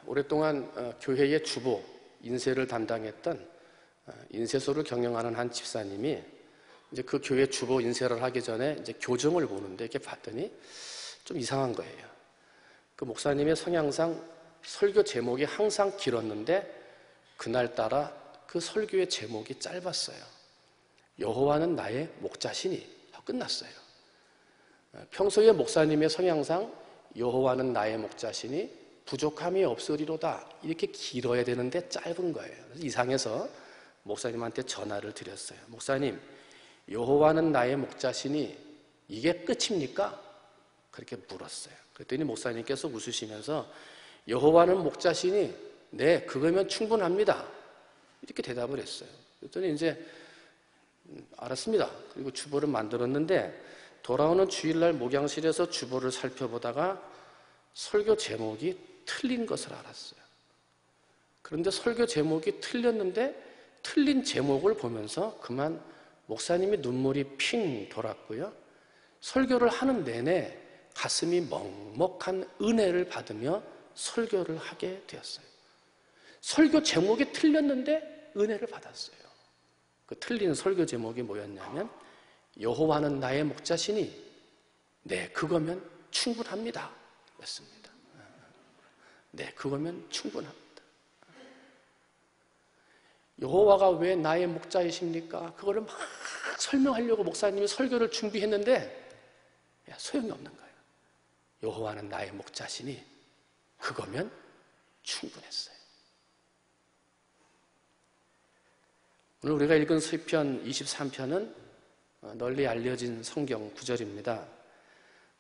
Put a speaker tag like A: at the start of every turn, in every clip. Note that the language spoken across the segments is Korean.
A: 오랫동안 교회의 주보, 인쇄를 담당했던 인쇄소를 경영하는 한 집사님이 이제 그 교회 주보 인쇄를 하기 전에 이제 교정을 보는데 이렇게 봤더니 좀 이상한 거예요. 그 목사님의 성향상 설교 제목이 항상 길었는데 그날따라 그 설교의 제목이 짧았어요. 여호와는 나의 목자시니 하고 끝났어요. 평소에 목사님의 성향상 여호와는 나의 목자시니 부족함이 없으리로다 이렇게 길어야 되는데 짧은 거예요. 그래서 이상해서 목사님한테 전화를 드렸어요. 목사님, 여호와는 나의 목자시니 이게 끝입니까? 그렇게 물었어요. 그랬더니 목사님께서 웃으시면서 여호와는 목자시니 네, 그거면 충분합니다. 이렇게 대답을 했어요. 그랬더니 이제 알았습니다. 그리고 주보를 만들었는데 돌아오는 주일날 목양실에서 주보를 살펴보다가 설교 제목이 틀린 것을 알았어요. 그런데 설교 제목이 틀렸는데 틀린 제목을 보면서 그만 목사님이 눈물이 핑 돌았고요. 설교를 하는 내내 가슴이 먹먹한 은혜를 받으며 설교를 하게 되었어요. 설교 제목이 틀렸는데 은혜를 받았어요. 그 틀린 설교 제목이 뭐였냐면 여호와는 나의 목자시니 네, 그거면 충분합니다 였습니다. 네, 그거면 충분합니다. 여호와가 왜 나의 목자이십니까? 그거를 막 설명하려고 목사님이 설교를 준비했는데 소용이 없는 거예요. 여호와는 나의 목자시니 그거면 충분했어요. 오늘 우리가 읽은 시편 23편은 널리 알려진 성경 구절입니다.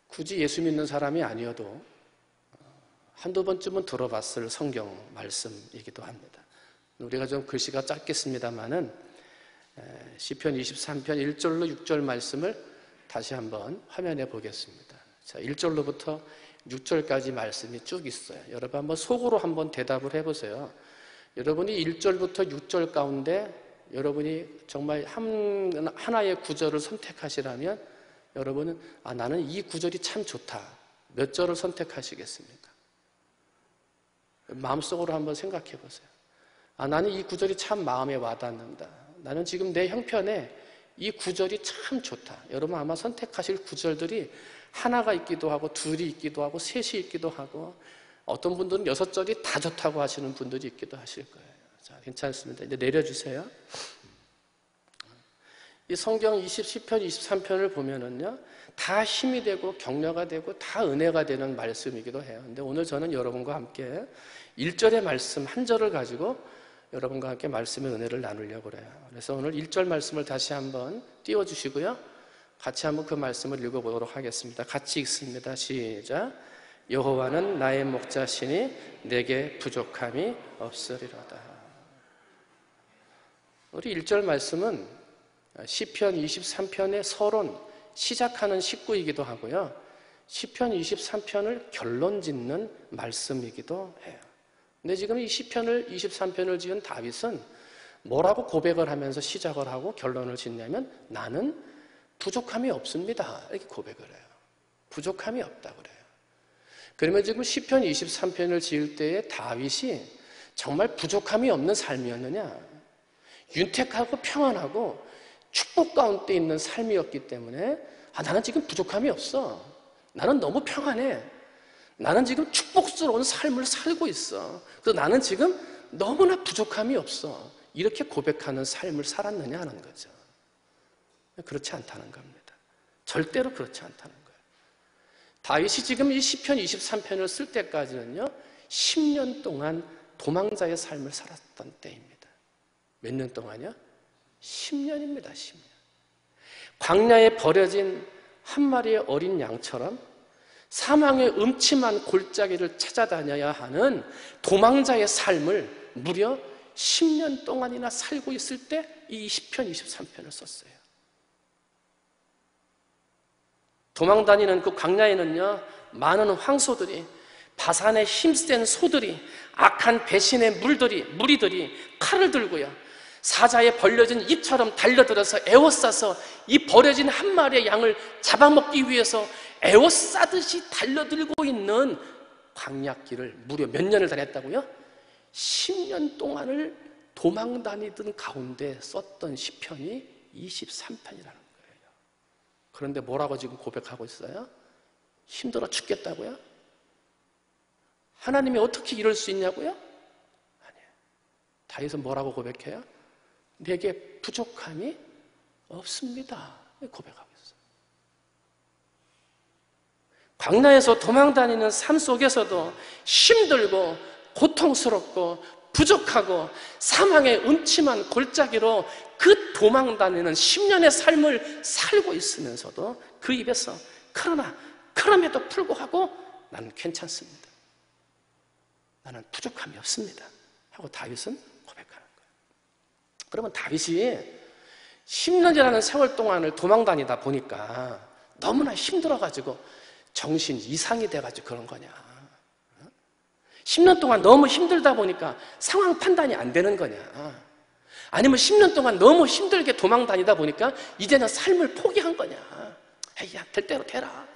A: 굳이 예수 믿는 사람이 아니어도 한두 번쯤은 들어봤을 성경 말씀이기도 합니다. 우리가 좀 글씨가 짧겠습니다만은 시편 23편 1절로 6절 말씀을 다시 한번 화면에 보겠습니다. 자, 1절로부터 6절까지 말씀이 쭉 있어요. 여러분 한번 속으로 한번 대답을 해보세요. 여러분이 1절부터 6절 가운데 여러분이 정말 하나의 구절을 선택하시라면 여러분은 나는 이 구절이 참 좋다. 몇 절을 선택하시겠습니까? 마음속으로 한번 생각해 보세요. 나는 이 구절이 참 마음에 와닿는다. 나는 지금 내 형편에 이 구절이 참 좋다. 여러분 아마 선택하실 구절들이 하나가 있기도 하고 둘이 있기도 하고 셋이 있기도 하고 어떤 분들은 6절이 다 좋다고 하시는 분들이 있기도 하실 거예요. 자, 괜찮습니다. 이제 내려주세요. 이 성경 10편, 23편을 보면은요, 다 힘이 되고 격려가 되고 다 은혜가 되는 말씀이기도 해요. 근데 오늘 저는 여러분과 함께 1절의 말씀 한 절을 가지고 여러분과 함께 말씀의 은혜를 나누려고 그래요. 그래서 오늘 1절 말씀을 다시 한번 띄워주시고요. 같이 한번 그 말씀을 읽어보도록 하겠습니다. 같이 읽습니다. 시작. 여호와는 나의 목자시니 내게 부족함이 없으리로다. 우리 1절 말씀은 시편 23편의 서론 시작하는 식구이기도 하고요. 시편 23편을 결론 짓는 말씀이기도 해요. 근데 지금 이 시편을 23편을 지은 다윗은 뭐라고 고백을 하면서 시작을 하고 결론을 짓냐면 나는 부족함이 없습니다. 이렇게 고백을 해요. 부족함이 없다고 그래요. 그러면 지금 시편 23편을 지을 때에 다윗이 정말 부족함이 없는 삶이었느냐? 윤택하고 평안하고 축복 가운데 있는 삶이었기 때문에 나는 지금 부족함이 없어. 나는 너무 평안해. 나는 지금 축복스러운 삶을 살고 있어. 그래서 나는 지금 너무나 부족함이 없어. 이렇게 고백하는 삶을 살았느냐 하는 거죠. 그렇지 않다는 겁니다. 절대로 그렇지 않다는 거예요. 다윗이 지금 이 시편 23편을 쓸 때까지는요 10년 동안 도망자의 삶을 살았던 때입니다. 몇 년 동안요? 10년입니다. 10년. 광야에 버려진 한 마리의 어린 양처럼 사망의 음침한 골짜기를 찾아다녀야 하는 도망자의 삶을 무려 10년 동안이나 살고 있을 때 이 시편 23편을 썼어요. 도망다니는 그 광야에는요 많은 황소들이, 바산의 힘센 소들이, 악한 배신의 무리들이 칼을 들고요 사자에 벌려진 입처럼 달려들어서 에워싸서 이 버려진 한 마리의 양을 잡아먹기 위해서 에워싸듯이 달려들고 있는 광야길을 무려 몇 년을 다녔다고요? 10년 동안을 도망 다니던 가운데 썼던 시편이 23편이라는 거예요. 그런데 뭐라고 지금 고백하고 있어요? 힘들어 죽겠다고요? 하나님이 어떻게 이럴 수 있냐고요? 아니에요. 다윗은 뭐라고 고백해요? 내게 부족함이 없습니다. 고백하고 있어요. 광야에서 도망다니는 삶 속에서도 힘들고 고통스럽고 부족하고 사망의 음침한 골짜기로 그 도망다니는 10년의 삶을 살고 있으면서도 그 입에서 그럼에도 불구하고 나는 괜찮습니다. 나는 부족함이 없습니다. 하고 다윗은 고백하는 거예요. 그러면 다윗이 10년이라는 세월 동안을 도망다니다 보니까 너무나 힘들어가지고 정신 이상이 돼가지고 그런 거냐. 10년 동안 너무 힘들다 보니까 상황 판단이 안 되는 거냐. 아니면 10년 동안 너무 힘들게 도망다니다 보니까 이제는 삶을 포기한 거냐. 야, 될 대로 되라.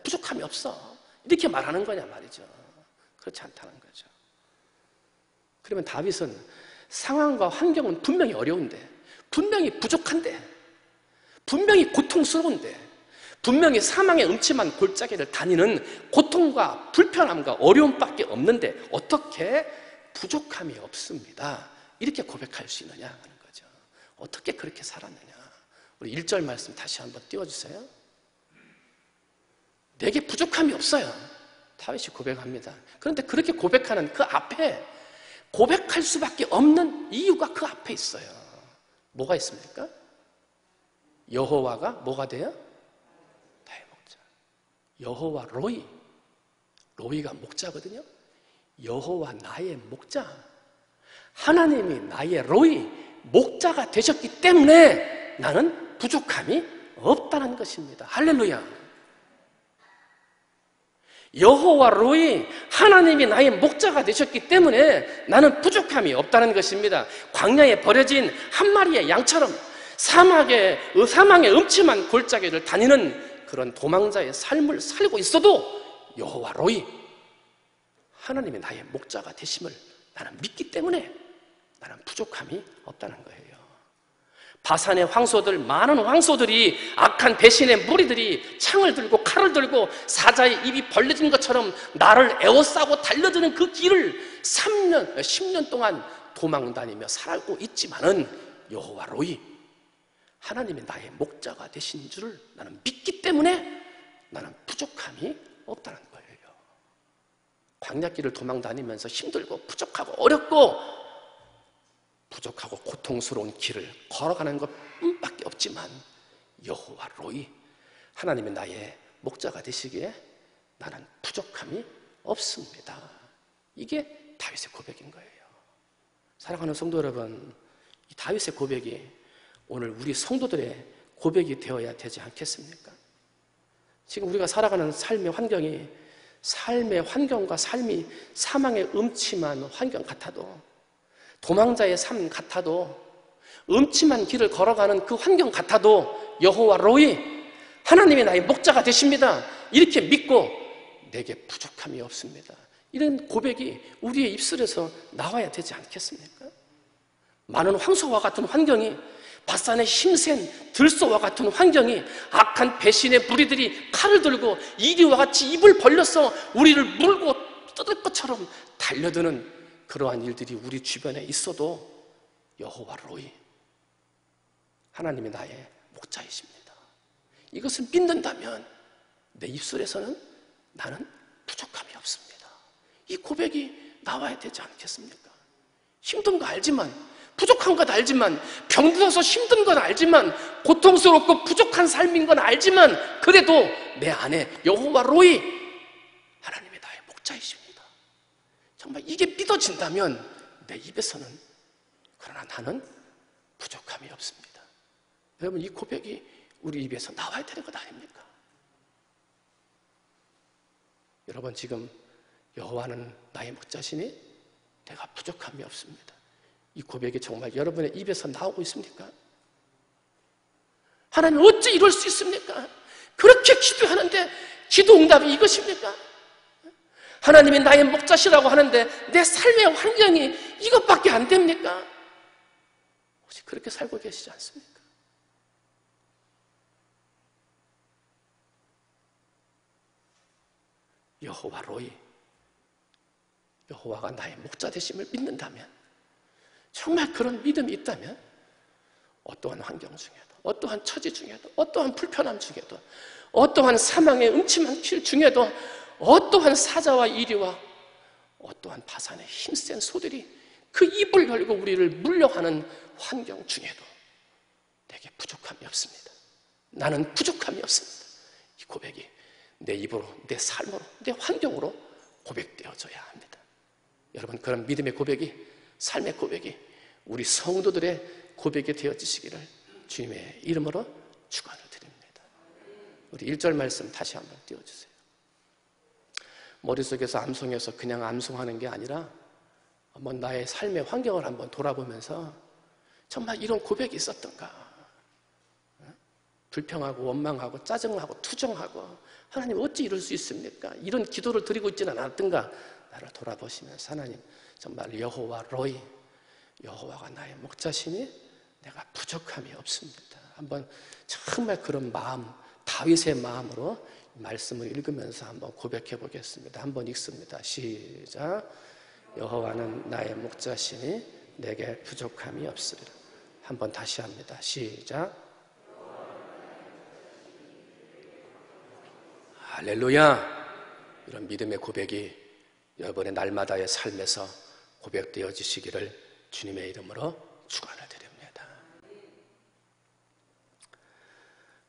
A: 부족함이 없어. 이렇게 말하는 거냐 말이죠. 그렇지 않다는 거죠. 그러면 다윗은 상황과 환경은 분명히 어려운데, 분명히 부족한데, 분명히 고통스러운데, 분명히 사망의 음침한 골짜기를 다니는 고통과 불편함과 어려움밖에 없는데 어떻게 부족함이 없습니다. 이렇게 고백할 수 있느냐 하는 거죠. 어떻게 그렇게 살았느냐. 우리 1절 말씀 다시 한번 띄워주세요. 내게 부족함이 없어요. 다윗이 고백합니다. 그런데 그렇게 고백하는 그 앞에 고백할 수밖에 없는 이유가 그 앞에 있어요. 뭐가 있습니까? 여호와가 뭐가 돼요? 나의 목자. 여호와 로이가 목자거든요. 여호와 나의 목자. 하나님이 나의 목자가 되셨기 때문에 나는 부족함이 없다는 것입니다. 할렐루야. 여호와 하나님이 나의 목자가 되셨기 때문에 나는 부족함이 없다는 것입니다. 광야에 버려진 한 마리의 양처럼 사망의 음침한 골짜기를 다니는 그런 도망자의 삶을 살고 있어도 여호와 하나님이 나의 목자가 되심을 나는 믿기 때문에 나는 부족함이 없다는 거예요. 바산의 많은 황소들이 악한 배신의 무리들이 창을 들고 칼을 들고 사자의 입이 벌려진 것처럼 나를 에워싸고 달려드는 그 길을 10년 동안 도망다니며 살고 있지만은 여호와 하나님이 나의 목자가 되신 줄을 나는 믿기 때문에 나는 부족함이 없다는 거예요. 광야길을 도망다니면서 힘들고 부족하고 어렵고 부족하고 고통스러운 길을 걸어가는 것밖에 없지만 여호와 하나님이 나의 목자가 되시기에 나는 부족함이 없습니다. 이게 다윗의 고백인 거예요. 사랑하는 성도 여러분, 이 다윗의 고백이 오늘 우리 성도들의 고백이 되어야 되지 않겠습니까? 지금 우리가 살아가는 삶의 환경과 삶이 사망의 음침한 환경 같아도, 도망자의 삶 같아도, 음침한 길을 걸어가는 그 환경 같아도 여호와 하나님이 나의 목자가 되십니다. 이렇게 믿고 내게 부족함이 없습니다. 이런 고백이 우리의 입술에서 나와야 되지 않겠습니까? 많은 황소와 같은 환경이, 바산의 힘센 들소와 같은 환경이, 악한 배신의 무리들이 칼을 들고 이리와 같이 입을 벌려서 우리를 물고 뜯을 것처럼 달려드는 그러한 일들이 우리 주변에 있어도 여호와 하나님이 나의 목자이십니다. 이것을 믿는다면 내 입술에서는 나는 부족함이 없습니다. 이 고백이 나와야 되지 않겠습니까? 힘든 거 알지만, 부족한 건 알지만, 병들어서 힘든 건 알지만, 고통스럽고 부족한 삶인 건 알지만, 그래도 내 안에 여호와 하나님이 나의 목자이십니다. 정말 이게 믿어진다면 내 입에서는 그러나 나는 부족함이 없습니다. 여러분, 이 고백이 우리 입에서 나와야 되는 것 아닙니까? 여러분, 지금 여호와는 나의 목자시니 내가 부족함이 없습니다. 이 고백이 정말 여러분의 입에서 나오고 있습니까? 하나님 어찌 이럴 수 있습니까? 그렇게 기도하는데 기도 응답이 이것입니까? 하나님이 나의 목자시라고 하는데 내 삶의 환경이 이것밖에 안 됩니까? 혹시 그렇게 살고 계시지 않습니까? 여호와 로이, 여호와가 나의 목자 되심을 믿는다면, 정말 그런 믿음이 있다면 어떠한 환경 중에도, 어떠한 처지 중에도, 어떠한 불편함 중에도, 어떠한 사망의 음침한 길 중에도, 어떠한 사자와 이리와 어떠한 바산의 힘센 소들이 그 입을 열고 우리를 물려하는 환경 중에도 내게 부족함이 없습니다. 나는 부족함이 없습니다. 이 고백이 내 입으로, 내 삶으로, 내 환경으로 고백되어져야 합니다. 여러분, 그런 믿음의 고백이, 삶의 고백이 우리 성도들의 고백이 되어지시기를 주님의 이름으로 축원을 드립니다. 우리 1절 말씀 다시 한번 띄워주세요. 머릿속에서 암송해서 그냥 암송하는 게 아니라 한번 나의 삶의 환경을 한번 돌아보면서 정말 이런 고백이 있었던가, 불평하고 원망하고 짜증나고 투정하고 하나님 어찌 이럴 수 있습니까? 이런 기도를 드리고 있지는 않았던가, 나를 돌아보시면서 하나님 정말 여호와 로이, 여호와가 나의 목자시니 내가 부족함이 없습니다. 한번 정말 그런 마음, 다윗의 마음으로 말씀을 읽으면서 한번 고백해 보겠습니다. 한번 읽습니다. 시작. 여호와는 나의 목자시니 내게 부족함이 없으리라. 한번 다시 합니다. 시작. 할렐루야. 이런 믿음의 고백이 여러분의 날마다의 삶에서 고백되어지시기를 주님의 이름으로 축원을 드립니다.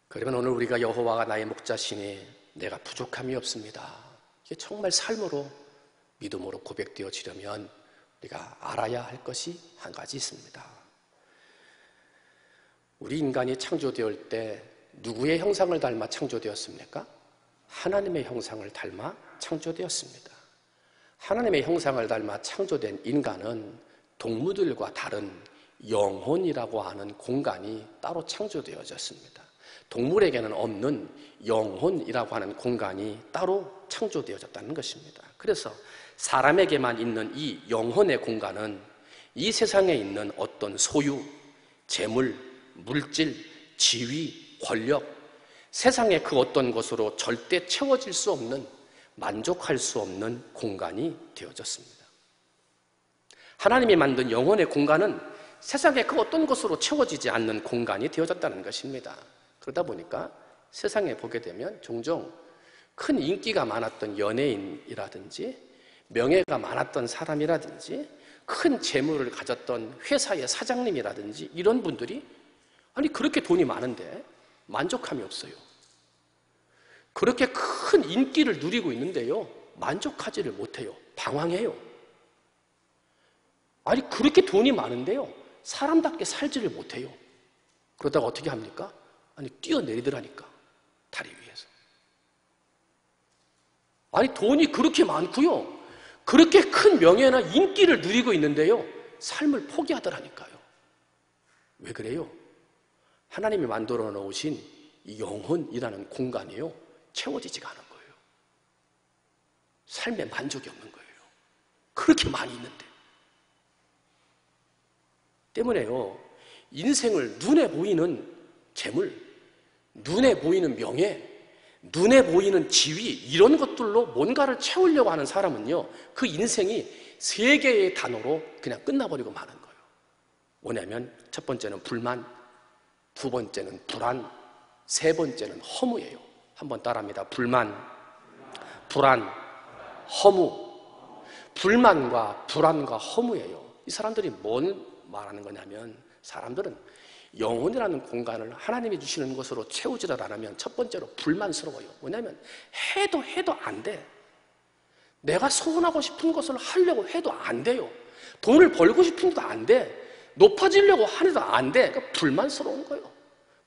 A: 그러면 오늘 우리가 여호와가 나의 목자시니 내가 부족함이 없습니다, 이게 정말 삶으로, 믿음으로 고백되어지려면 우리가 알아야 할 것이 한 가지 있습니다. 우리 인간이 창조되었을 때 누구의 형상을 닮아 창조되었습니까? 하나님의 형상을 닮아 창조되었습니다. 하나님의 형상을 닮아 창조된 인간은 동물들과 다른 영혼이라고 하는 공간이 따로 창조되어졌습니다. 동물에게는 없는 영혼이라고 하는 공간이 따로 창조되어졌다는 것입니다. 그래서 사람에게만 있는 이 영혼의 공간은 이 세상에 있는 어떤 소유, 재물, 물질, 지위, 권력, 세상의 그 어떤 것으로 절대 채워질 수 없는, 만족할 수 없는 공간이 되어졌습니다. 하나님이 만든 영혼의 공간은 세상의 그 어떤 것으로 채워지지 않는 공간이 되어졌다는 것입니다. 그러다 보니까 세상에 보게 되면 종종 큰 인기가 많았던 연예인이라든지 명예가 많았던 사람이라든지 큰 재물을 가졌던 회사의 사장님이라든지 이런 분들이, 아니 그렇게 돈이 많은데 만족함이 없어요. 그렇게 큰 인기를 누리고 있는데요, 만족하지를 못해요. 방황해요. 아니 그렇게 돈이 많은데요, 사람답게 살지를 못해요. 그러다가 어떻게 합니까? 아니 뛰어내리더라니까, 다리 위에서. 아니 돈이 그렇게 많고요, 그렇게 큰 명예나 인기를 누리고 있는데요, 삶을 포기하더라니까요. 왜 그래요? 하나님이 만들어 놓으신 이 영혼이라는 공간이요, 채워지지가 않은 거예요. 삶에 만족이 없는 거예요. 그렇게 많이 있는데. 때문에요, 인생을 눈에 보이는 재물, 눈에 보이는 명예, 눈에 보이는 지위, 이런 것들로 뭔가를 채우려고 하는 사람은요, 그 인생이 세 개의 단어로 그냥 끝나버리고 마는 거예요. 뭐냐면 첫 번째는 불만, 두 번째는 불안, 세 번째는 허무예요. 한번 따라합니다. 불만, 불안, 허무. 불만과 불안과 허무예요. 이 사람들이 뭔 말하는 거냐면, 사람들은 영혼이라는 공간을 하나님이 주시는 것으로 채우지를 않으면 첫 번째로 불만스러워요. 뭐냐면 해도 안 돼. 내가 소원하고 싶은 것을 하려고 해도 안 돼요. 돈을 벌고 싶은데도 안 돼. 높아지려고 하는데도 안 돼. 그러니까 불만스러운 거예요.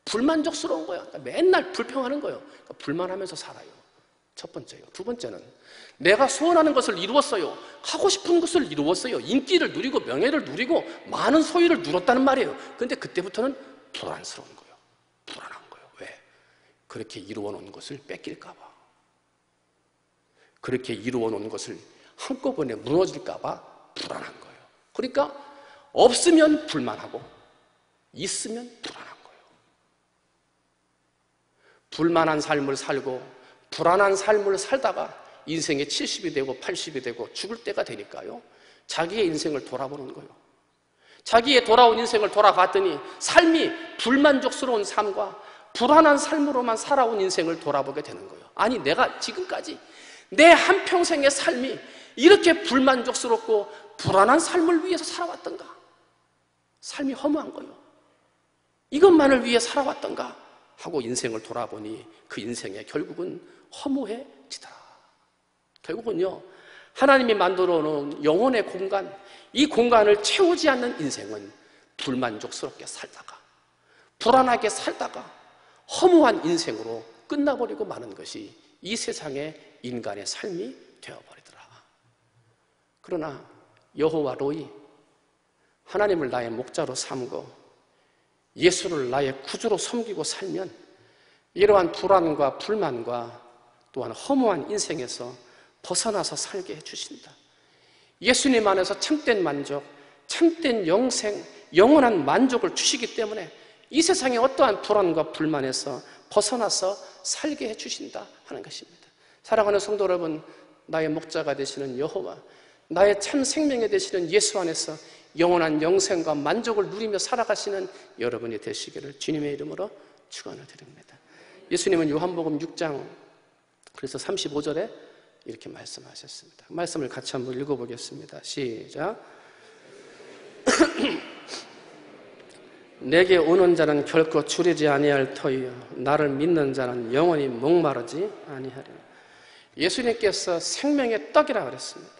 A: 불만족스러운 거예요. 그러니까 맨날 불평하는 거예요. 그러니까 불만하면서 살아요. 첫 번째요. 두 번째는 내가 소원하는 것을 이루었어요. 하고 싶은 것을 이루었어요. 인기를 누리고 명예를 누리고 많은 소유를 누렸다는 말이에요. 그런데 그때부터는 불안스러운 거예요. 불안한 거예요. 왜? 그렇게 이루어 놓은 것을 뺏길까 봐. 그렇게 이루어 놓은 것을 한꺼번에 무너질까 봐 불안한 거예요. 그러니까 없으면 불만하고 있으면 불안한 거예요. 불만한 삶을 살고 불안한 삶을 살다가 인생의 70이 되고 80이 되고 죽을 때가 되니까요, 자기의 인생을 돌아보는 거예요. 자기의 돌아온 인생을 돌아봤더니 삶이 불만족스러운 삶과 불안한 삶으로만 살아온 인생을 돌아보게 되는 거예요. 아니, 내가 지금까지 내 한평생의 삶이 이렇게 불만족스럽고 불안한 삶을 위해서 살아왔던가? 삶이 허무한 거예요. 이것만을 위해 살아왔던가? 하고 인생을 돌아보니 그 인생에 결국은 허무해지더라. 결국은요, 하나님이 만들어 놓은 영혼의 공간, 이 공간을 채우지 않는 인생은 불만족스럽게 살다가 불안하게 살다가 허무한 인생으로 끝나버리고 마는 것이 이 세상의 인간의 삶이 되어버리더라. 그러나 여호와 로이, 하나님을 나의 목자로 삼고 예수를 나의 구주로 섬기고 살면 이러한 불안과 불만과 또한 허무한 인생에서 벗어나서 살게 해주신다. 예수님 안에서 참된 만족, 참된 영생, 영원한 만족을 주시기 때문에 이 세상의 어떠한 불안과 불만에서 벗어나서 살게 해주신다 하는 것입니다. 사랑하는 성도 여러분, 나의 목자가 되시는 여호와, 나의 참 생명이 되시는 예수 안에서 영원한 영생과 만족을 누리며 살아가시는 여러분이 되시기를 주님의 이름으로 축원을 드립니다. 예수님은 요한복음 6장 그래서 35절에 이렇게 말씀하셨습니다. 말씀을 같이 한번 읽어보겠습니다. 시작. 내게 오는 자는 결코 줄이지 아니할 터이요 나를 믿는 자는 영원히 목마르지 아니하리라. 예수님께서 생명의 떡이라 그랬습니다.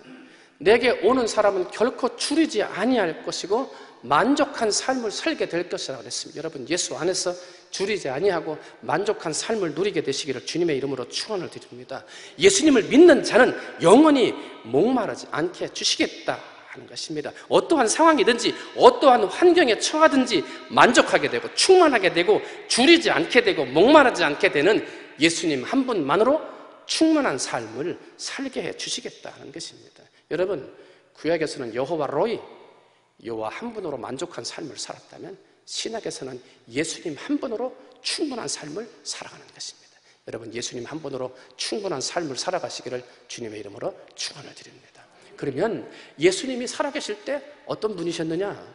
A: 내게 오는 사람은 결코 줄이지 아니할 것이고 만족한 삶을 살게 될 것이라고 그랬습니다. 여러분, 예수 안에서 줄이지 아니하고 만족한 삶을 누리게 되시기를 주님의 이름으로 축원을 드립니다. 예수님을 믿는 자는 영원히 목마르지 않게 주시겠다 하는 것입니다. 어떠한 상황이든지 어떠한 환경에 처하든지 만족하게 되고 충만하게 되고 줄이지 않게 되고 목마르지 않게 되는 예수님 한 분만으로 충만한 삶을 살게 해 주시겠다는 것입니다. 여러분, 구약에서는 여호와 로이, 여호와 한 분으로 만족한 삶을 살았다면 신약에서는 예수님 한 분으로 충분한 삶을 살아가는 것입니다. 여러분, 예수님 한 분으로 충분한 삶을 살아가시기를 주님의 이름으로 축원을 드립니다. 그러면 예수님이 살아계실 때 어떤 분이셨느냐?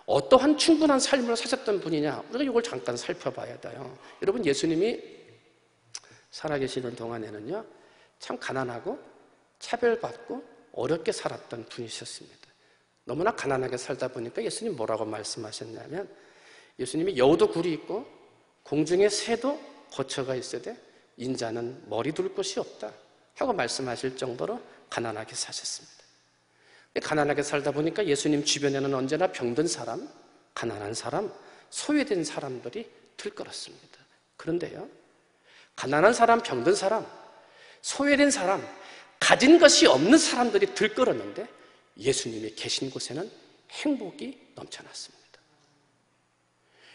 A: 어떠한 충분한 삶을 사셨던 분이냐? 우리가 이걸 잠깐 살펴봐야 돼요. 여러분, 예수님이 살아계시는 동안에는요, 참 가난하고 차별받고 어렵게 살았던 분이셨습니다. 너무나 가난하게 살다 보니까 예수님 뭐라고 말씀하셨냐면, 예수님이 여우도 굴이 있고 공중에 새도 거처가 있으되 인자는 머리 둘 곳이 없다 하고 말씀하실 정도로 가난하게 사셨습니다. 가난하게 살다 보니까 예수님 주변에는 언제나 병든 사람, 가난한 사람, 소외된 사람들이 들끓었습니다. 그런데요, 가난한 사람, 병든 사람, 소외된 사람, 가진 것이 없는 사람들이 들끓었는데 예수님이 계신 곳에는 행복이 넘쳐났습니다.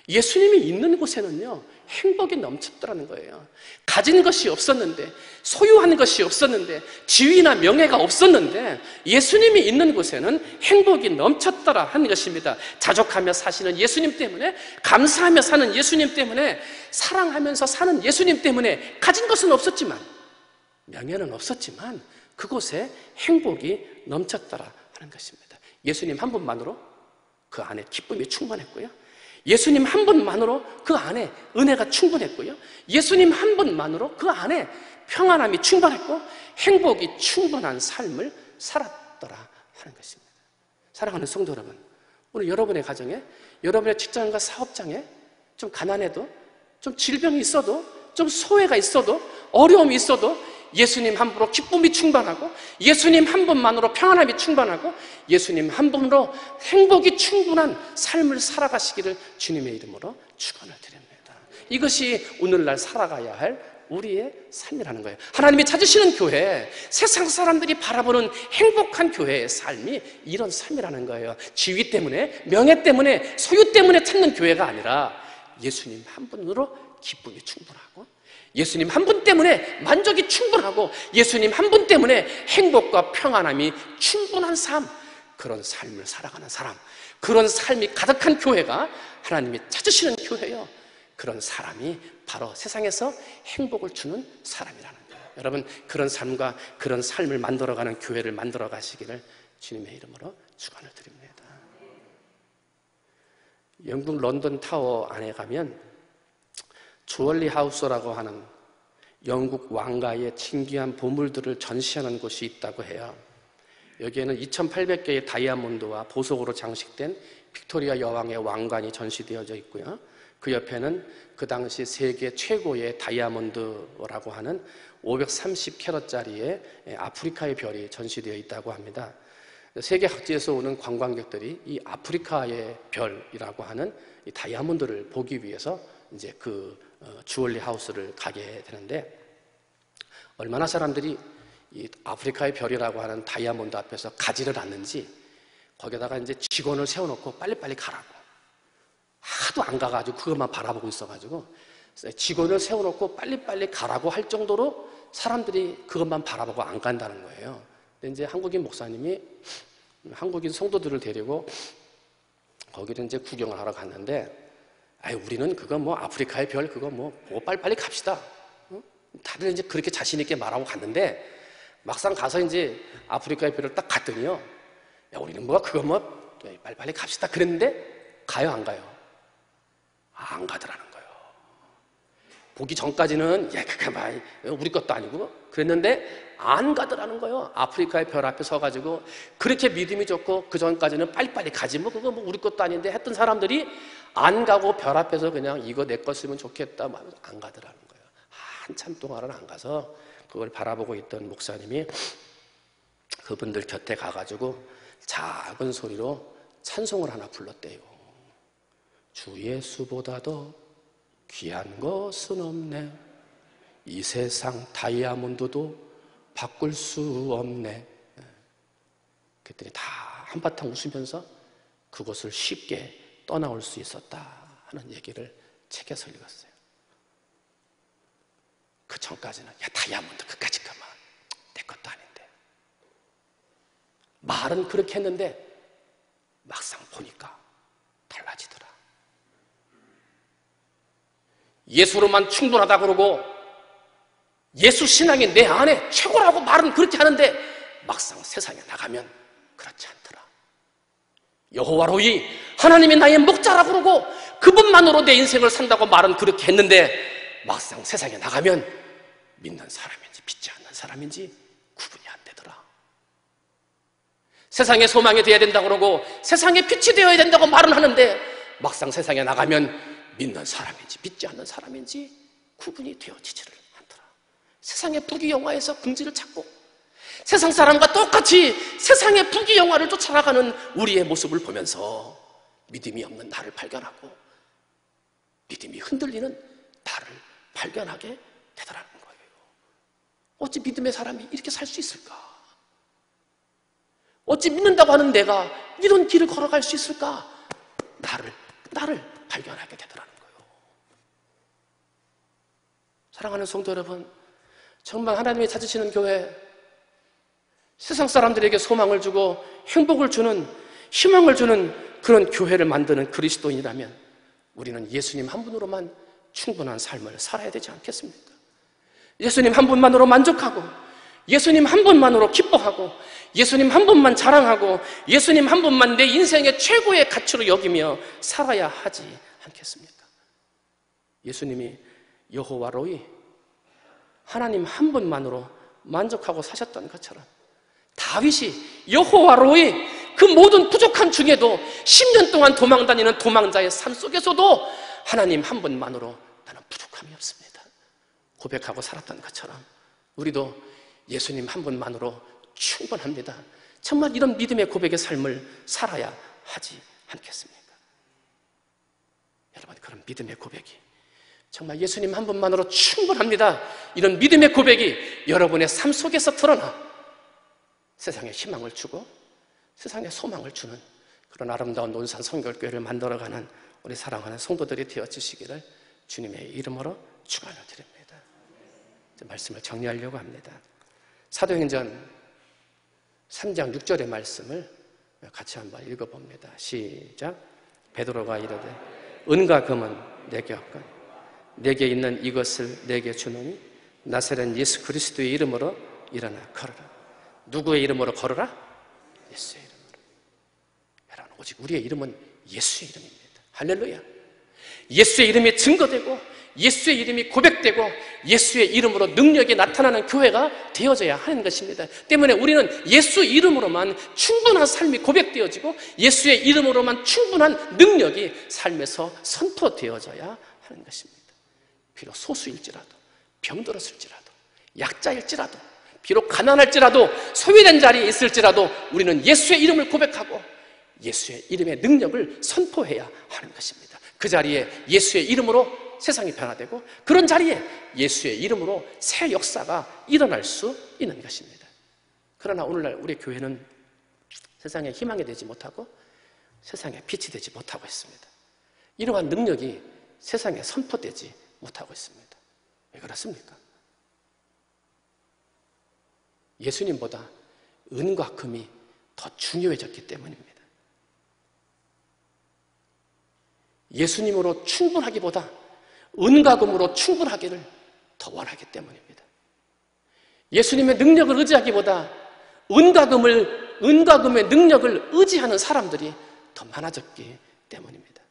A: 예수님이 있는 곳에는요, 행복이 넘쳤더라는 거예요. 가진 것이 없었는데, 소유한 것이 없었는데, 지위나 명예가 없었는데 예수님이 있는 곳에는 행복이 넘쳤더라 하는 것입니다. 자족하며 사시는 예수님 때문에, 감사하며 사는 예수님 때문에, 사랑하면서 사는 예수님 때문에 가진 것은 없었지만, 명예는 없었지만 그곳에 행복이 넘쳤더라 하는 것입니다. 예수님 한 분만으로 그 안에 기쁨이 충만했고요, 예수님 한 분만으로 그 안에 은혜가 충분했고요, 예수님 한 분만으로 그 안에 평안함이 충만했고 행복이 충분한 삶을 살았더라 하는 것입니다. 사랑하는 성도 여러분, 오늘 여러분의 가정에, 여러분의 직장과 사업장에 좀 가난해도, 좀 질병이 있어도, 좀 소외가 있어도, 어려움이 있어도 예수님 한 분으로 기쁨이 충만하고 예수님 한 분만으로 평안함이 충만하고 예수님 한 분으로 행복이 충분한 삶을 살아가시기를 주님의 이름으로 축원을 드립니다. 이것이 오늘날 살아가야 할 우리의 삶이라는 거예요. 하나님이 찾으시는 교회, 세상 사람들이 바라보는 행복한 교회의 삶이 이런 삶이라는 거예요. 지위 때문에, 명예 때문에, 소유 때문에 찾는 교회가 아니라 예수님 한 분으로 기쁨이 충분하고 예수님 한 분 때문에 만족이 충분하고 예수님 한 분 때문에 행복과 평안함이 충분한 삶, 그런 삶을 살아가는 사람, 그런 삶이 가득한 교회가 하나님이 찾으시는 교회예요. 그런 사람이 바로 세상에서 행복을 주는 사람이라는 거예요. 여러분, 그런 삶과 그런 삶을 만들어가는 교회를 만들어 가시기를 주님의 이름으로 축원을 드립니다. 영국 런던 타워 안에 가면 주얼리 하우스라고 하는 영국 왕가의 신기한 보물들을 전시하는 곳이 있다고 해요. 여기에는 2,800개의 다이아몬드와 보석으로 장식된 빅토리아 여왕의 왕관이 전시되어져 있고요. 그 옆에는 그 당시 세계 최고의 다이아몬드라고 하는 530캐럿짜리의 아프리카의 별이 전시되어 있다고 합니다. 세계 각지에서 오는 관광객들이 이 아프리카의 별이라고 하는 이 다이아몬드를 보기 위해서 이제 그 주얼리 하우스를 가게 되는데, 얼마나 사람들이 이 아프리카의 별이라고 하는 다이아몬드 앞에서 가지를 않는지 거기다가 이제 직원을 세워놓고 빨리빨리 가라고, 하도 안 가가지고 그것만 바라보고 있어가지고 직원을 세워놓고 빨리빨리 가라고 할 정도로 사람들이 그것만 바라보고 안 간다는 거예요. 근데 이제 한국인 목사님이 한국인 성도들을 데리고 거기를 이제 구경을 하러 갔는데, 우리는 그거 뭐 아프리카의 별 그거 뭐 보고 빨리빨리 갑시다. 다들 이제 그렇게 자신있게 말하고 갔는데, 막상 가서 이제 아프리카의 별을 딱 갔더니요, 우리는 뭐 그거 뭐 빨리빨리 갑시다 그랬는데, 가요 안 가요? 안 가더라는 거예요. 보기 전까지는 그게 막 우리 것도 아니고 그랬는데 안 가더라는 거예요. 아프리카의 별 앞에 서가지고 그렇게 믿음이 좋고 그 전까지는 빨리빨리 가지 뭐 그거 뭐 우리 것도 아닌데 했던 사람들이 안 가고 별 앞에서 그냥 이거 내 거 쓰면 좋겠다 하면서 안 가더라는 거예요. 한참 동안은 안 가서 그걸 바라보고 있던 목사님이 그분들 곁에 가가지고 작은 소리로 찬송을 하나 불렀대요. 주 예수보다도 귀한 것은 없네. 이 세상 다이아몬드도 바꿀 수 없네. 그랬더니 다 한바탕 웃으면서 그것을 쉽게 떠나올 수 있었다 하는 얘기를 책에서 읽었어요. 그 전까지는 다이아몬드 그까짓 거만 내 것도 아닌데, 말은 그렇게 했는데 막상 보니까 달라지더라. 예수로만 충분하다 그러고 예수 신앙이 내 안에 최고라고 말은 그렇게 하는데 막상 세상에 나가면 그렇지 않더라. 여호와로이 하나님이 나의 목자라고 그러고 그분만으로 내 인생을 산다고 말은 그렇게 했는데 막상 세상에 나가면 믿는 사람인지 믿지 않는 사람인지 구분이 안 되더라. 세상의 소망이 되어야 된다고 그러고 세상의 빛이 되어야 된다고 말은 하는데 막상 세상에 나가면 믿는 사람인지 믿지 않는 사람인지 구분이 되어지지를 않더라. 세상의 부귀영화에서 긍지를 찾고 세상 사람과 똑같이 세상의 부귀영화를 쫓아가는 우리의 모습을 보면서 믿음이 없는 나를 발견하고 믿음이 흔들리는 나를 발견하게 되더라는 거예요. 어찌 믿음의 사람이 이렇게 살 수 있을까? 어찌 믿는다고 하는 내가 이런 길을 걸어갈 수 있을까? 나를 발견하게 되더라는 거예요. 사랑하는 성도 여러분, 정말 하나님이 찾으시는 교회, 세상 사람들에게 소망을 주고 행복을 주는, 희망을 주는 그런 교회를 만드는 그리스도인이라면 우리는 예수님 한 분으로만 충분한 삶을 살아야 되지 않겠습니까? 예수님 한 분만으로 만족하고 예수님 한 분만으로 기뻐하고 예수님 한 분만 자랑하고 예수님 한 분만 내 인생의 최고의 가치로 여기며 살아야 하지 않겠습니까? 예수님이 여호와로이 하나님 한 분만으로 만족하고 사셨던 것처럼 다윗이 여호와로이 그 모든 부족함 중에도 10년 동안 도망다니는 도망자의 삶 속에서도 하나님 한 분만으로 나는 부족함이 없습니다 고백하고 살았던 것처럼 우리도 예수님 한 분만으로 충분합니다. 정말 이런 믿음의 고백의 삶을 살아야 하지 않겠습니까? 여러분, 그런 믿음의 고백이 정말 예수님 한 분만으로 충분합니다. 이런 믿음의 고백이 여러분의 삶 속에서 드러나 세상에 희망을 주고 세상에 소망을 주는 그런 아름다운 논산 성결교회를 만들어가는 우리 사랑하는 성도들이 되어주시기를 주님의 이름으로 축원을 드립니다. 말씀을 정리하려고 합니다. 사도행전 3장 6절의 말씀을 같이 한번 읽어봅니다. 시작. 베드로가 이르되 은과 금은 내게 없거니 내게 있는 이것을 내게 주노니 나사렛 예수 그리스도의 이름으로 일어나 걸어라. 누구의 이름으로 걸어라? 예수의 이름으로. 여러분, 오직 우리의 이름은 예수의 이름입니다. 할렐루야. 예수의 이름이 증거되고 예수의 이름이 고백되고 예수의 이름으로 능력이 나타나는 교회가 되어져야 하는 것입니다. 때문에 우리는 예수 이름으로만 충분한 삶이 고백되어지고 예수의 이름으로만 충분한 능력이 삶에서 선포되어져야 하는 것입니다. 비록 소수일지라도, 병들었을지라도, 약자일지라도, 비록 가난할지라도, 소외된 자리에 있을지라도 우리는 예수의 이름을 고백하고 예수의 이름의 능력을 선포해야 하는 것입니다. 그 자리에 예수의 이름으로 세상이 변화되고 그런 자리에 예수의 이름으로 새 역사가 일어날 수 있는 것입니다. 그러나 오늘날 우리 교회는 세상에 희망이 되지 못하고 세상에 빛이 되지 못하고 있습니다. 이러한 능력이 세상에 선포되지 못하고 있습니다. 왜 그렇습니까? 예수님보다 은과 금이 더 중요해졌기 때문입니다. 예수님으로 충분하기보다 은과 금으로 충분하기를 더 원하기 때문입니다. 예수님의 능력을 의지하기보다 은과 금의 능력을 의지하는 사람들이 더 많아졌기 때문입니다.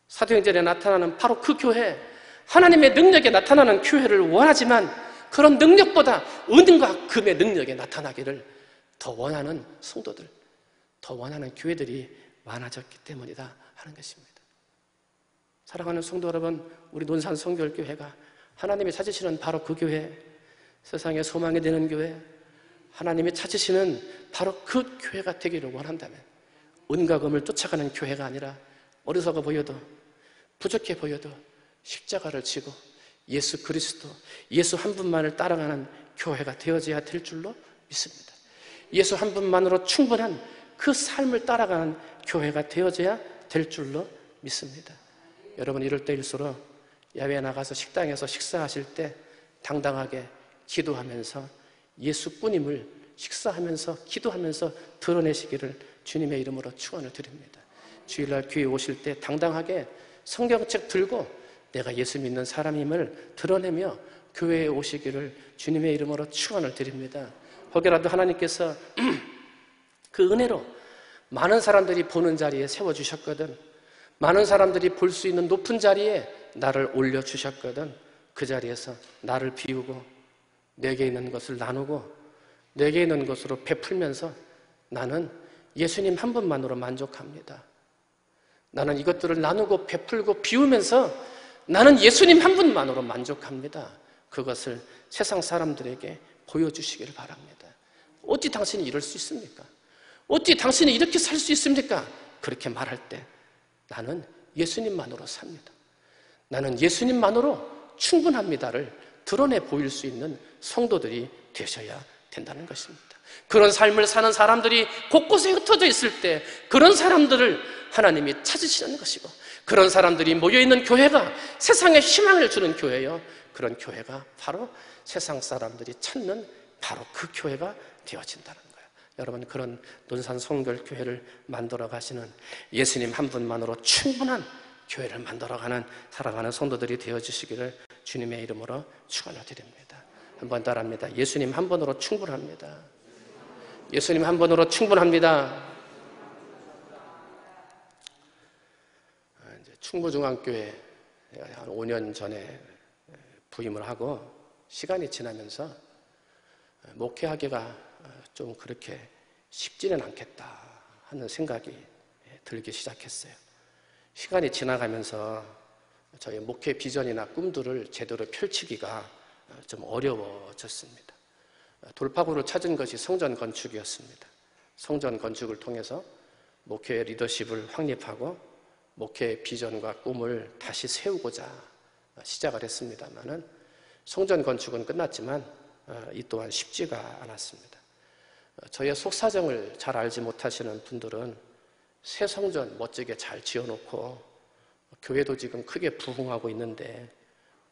A: 사도행전에 나타나는 바로 그 교회, 하나님의 능력에 나타나는 교회를 원하지만 그런 능력보다 은과 금의 능력에 나타나기를 더 원하는 성도들, 더 원하는 교회들이 많아졌기 때문이다 하는 것입니다. 사랑하는 성도 여러분, 우리 논산 성결교회가 하나님이 찾으시는 바로 그 교회, 세상의 소망이 되는 교회, 하나님이 찾으시는 바로 그 교회가 되기를 원한다면 은과 금을 쫓아가는 교회가 아니라 어리석어 보여도 부족해 보여도 십자가를 지고 예수 그리스도, 예수 한 분만을 따라가는 교회가 되어져야 될 줄로 믿습니다. 예수 한 분만으로 충분한 그 삶을 따라가는 교회가 되어져야 될 줄로 믿습니다. 여러분, 이럴 때일수록 야외에 나가서 식당에서 식사하실 때 당당하게 기도하면서 예수뿐임을 식사하면서 기도하면서 드러내시기를 주님의 이름으로 축원을 드립니다. 주일날 교회에 오실 때 당당하게 성경책 들고 내가 예수 믿는 사람임을 드러내며 교회에 오시기를 주님의 이름으로 축원을 드립니다. 혹여라도 하나님께서 그 은혜로 많은 사람들이 보는 자리에 세워주셨거든, 많은 사람들이 볼 수 있는 높은 자리에 나를 올려주셨거든, 그 자리에서 나를 비우고 내게 있는 것을 나누고 내게 있는 것으로 베풀면서 나는 예수님 한 분만으로 만족합니다. 나는 이것들을 나누고 베풀고 비우면서 나는 예수님 한 분만으로 만족합니다. 그것을 세상 사람들에게 보여주시기를 바랍니다. 어찌 당신이 이럴 수 있습니까? 어찌 당신이 이렇게 살 수 있습니까? 그렇게 말할 때 나는 예수님만으로 삽니다. 나는 예수님만으로 충분합니다를 드러내 보일 수 있는 성도들이 되셔야 된다는 것입니다. 그런 삶을 사는 사람들이 곳곳에 흩어져 있을 때 그런 사람들을 하나님이 찾으시는 것이고, 그런 사람들이 모여있는 교회가 세상에 희망을 주는 교회요, 그런 교회가 바로 세상 사람들이 찾는 바로 그 교회가 되어진다는 거예요. 여러분, 그런 논산 성결교회를 만들어 가시는 예수님 한 분만으로 충분한 교회를 만들어가는 사랑하는 성도들이 되어주시기를 주님의 이름으로 축원을 드립니다. 한번 따라합니다. 예수님 한 분으로 충분합니다. 예수님 한 분으로 충분합니다. 충무중앙교회 한 5년 전에 부임을 하고 시간이 지나면서 목회하기가 좀 그렇게 쉽지는 않겠다 하는 생각이 들기 시작했어요. 시간이 지나가면서 저희 목회 비전이나 꿈들을 제대로 펼치기가 좀 어려워졌습니다. 돌파구를 찾은 것이 성전 건축이었습니다. 성전 건축을 통해서 목회 리더십을 확립하고 목회 비전과 꿈을 다시 세우고자 시작을 했습니다만은 성전 건축은 끝났지만 이 또한 쉽지가 않았습니다. 저의 속사정을 잘 알지 못하시는 분들은 새 성전 멋지게 잘 지어놓고 교회도 지금 크게 부흥하고 있는데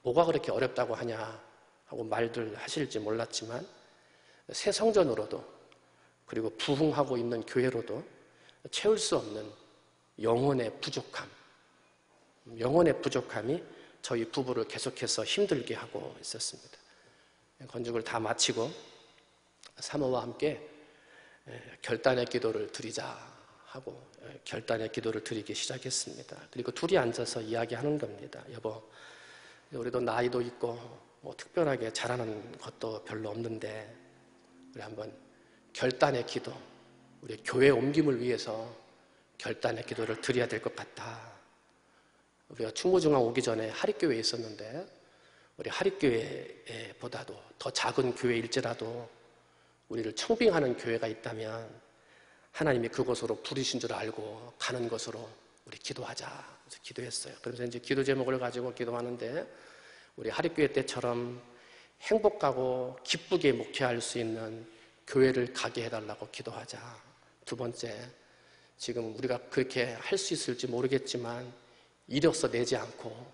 A: 뭐가 그렇게 어렵다고 하냐 하고 말들 하실지 몰랐지만 새 성전으로도 그리고 부흥하고 있는 교회로도 채울 수 없는 영혼의 부족함이 저희 부부를 계속해서 힘들게 하고 있었습니다. 건축을 다 마치고 사모와 함께 결단의 기도를 드리자 하고 결단의 기도를 드리기 시작했습니다. 그리고 둘이 앉아서 이야기하는 겁니다. 여보, 우리도 나이도 있고 뭐 특별하게 잘하는 것도 별로 없는데 우리 한번 결단의 기도, 우리 교회 옮김을 위해서 결단의 기도를 드려야 될 것 같다. 우리가 충무중앙 오기 전에 하립교회에 있었는데 우리 하립교회보다도 더 작은 교회일지라도 우리를 청빙하는 교회가 있다면 하나님이 그곳으로 부르신 줄 알고 가는 것으로 우리 기도하자. 그래서 기도했어요. 그래서 이제 기도 제목을 가지고 기도하는데 우리 하립교회 때처럼 행복하고 기쁘게 목회할 수 있는 교회를 가게 해달라고 기도하자. 두 번째, 지금 우리가 그렇게 할 수 있을지 모르겠지만 이력서 내지 않고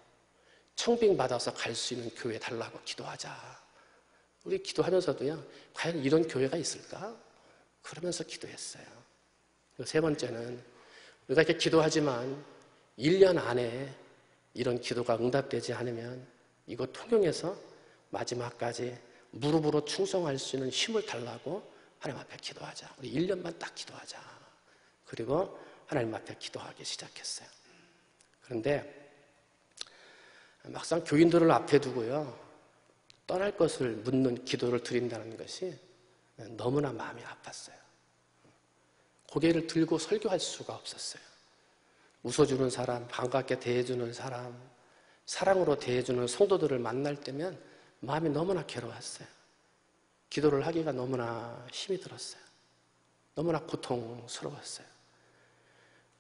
A: 청빙받아서 갈 수 있는 교회 달라고 기도하자. 우리 기도하면서도요, 과연 이런 교회가 있을까? 그러면서 기도했어요. 세 번째는 우리가 이렇게 기도하지만 1년 안에 이런 기도가 응답되지 않으면 이거 통용해서 마지막까지 무릎으로 충성할 수 있는 힘을 달라고 하나님 앞에 기도하자. 우리 1년만 딱 기도하자. 그리고 하나님 앞에 기도하기 시작했어요. 그런데 막상 교인들을 앞에 두고요, 떠날 것을 묻는 기도를 드린다는 것이 너무나 마음이 아팠어요. 고개를 들고 설교할 수가 없었어요. 웃어주는 사람, 반갑게 대해주는 사람, 사랑으로 대해주는 성도들을 만날 때면 마음이 너무나 괴로웠어요. 기도를 하기가 너무나 힘이 들었어요. 너무나 고통스러웠어요.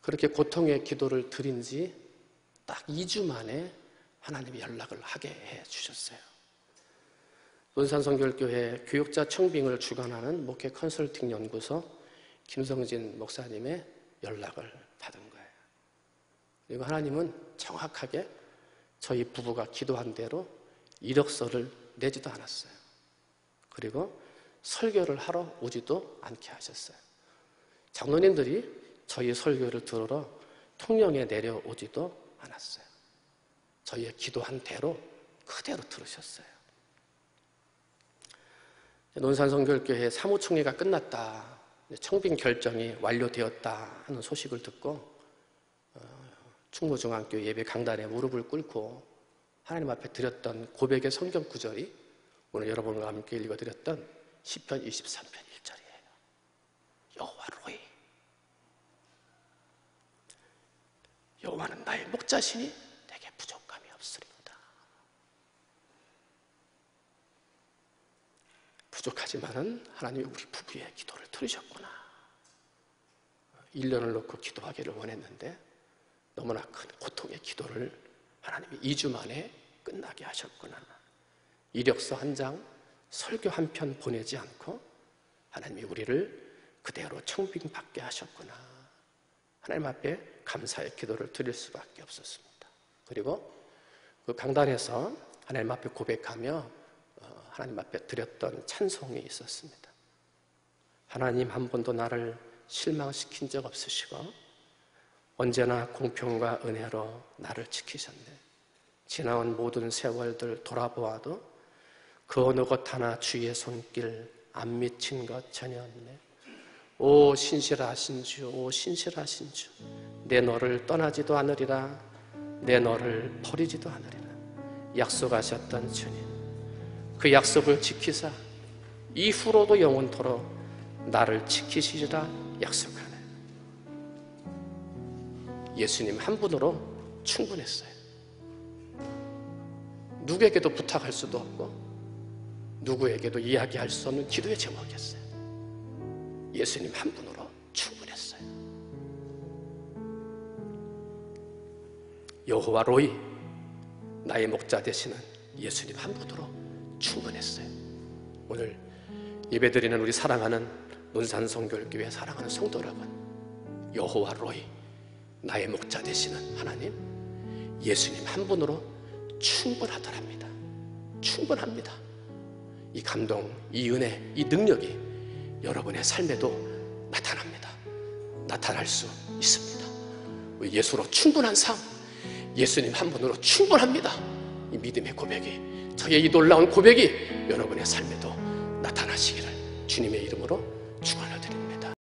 A: 그렇게 고통의 기도를 드린 지 딱 2주 만에 하나님이 연락을 하게 해주셨어요. 논산성결교회 교육자 청빙을 주관하는 목회 컨설팅 연구소 김성진 목사님의 연락을 받은 거예요. 그리고 하나님은 정확하게 저희 부부가 기도한 대로 이력서를 내지도 않았어요. 그리고 설교를 하러 오지도 않게 하셨어요. 장로님들이 저희 설교를 들으러 통영에 내려오지도 않았어요. 저희의 기도한 대로 그대로 들으셨어요. 논산성결교회 사무총회가 끝났다, 청빙 결정이 완료되었다 하는 소식을 듣고 충무중앙교 예배 강단에 무릎을 꿇고 하나님 앞에 드렸던 고백의 성경 구절이 오늘 여러분과 함께 읽어드렸던 시편 23편 1절이에요. 여호와 로이, 여호와는 나의 목자시니 내게 부족함이 없으리로다. 부족하지만은 하나님이 우리 부부의 기도를 들으셨구나. 1년을 놓고 기도하기를 원했는데 너무나 큰 고통의 기도를 하나님이 2주 만에 끝나게 하셨구나. 이력서 한 장, 설교 한 편 보내지 않고 하나님이 우리를 그대로 청빙받게 하셨구나. 하나님 앞에 감사의 기도를 드릴 수밖에 없었습니다. 그리고 그 강단에서 하나님 앞에 고백하며 하나님 앞에 드렸던 찬송이 있었습니다. 하나님 한 번도 나를 실망시킨 적 없으시고 언제나 공평과 은혜로 나를 지키셨네. 지나온 모든 세월들 돌아보아도 그 어느 것 하나 주의 손길 안 미친 것 전혀 없네. 오 신실하신 주, 오 신실하신 주, 내 너를 떠나지도 않으리라, 내 너를 버리지도 않으리라. 약속하셨던 주님, 그 약속을 지키사 이후로도 영원토록 나를 지키시리라 약속하네. 예수님 한 분으로 충분했어요. 누구에게도 부탁할 수도 없고 누구에게도 이야기할 수 없는 기도의 제목이었어요. 예수님 한 분으로 충분했어요. 여호와 로이, 나의 목자 되시는 예수님 한 분으로 충분했어요. 오늘 예배드리는 우리 사랑하는 논산성결교회 사랑하는 성도 여러분, 여호와 로이, 나의 목자 되시는 하나님, 예수님 한 분으로 충분하더랍니다. 충분합니다. 이 감동, 이 은혜, 이 능력이 여러분의 삶에도 나타납니다. 나타날 수 있습니다. 예수로 충분한 삶, 예수님 한 분으로 충분합니다. 이 믿음의 고백이, 저의 이 놀라운 고백이 여러분의 삶에도 나타나시기를 주님의 이름으로 축원합니다.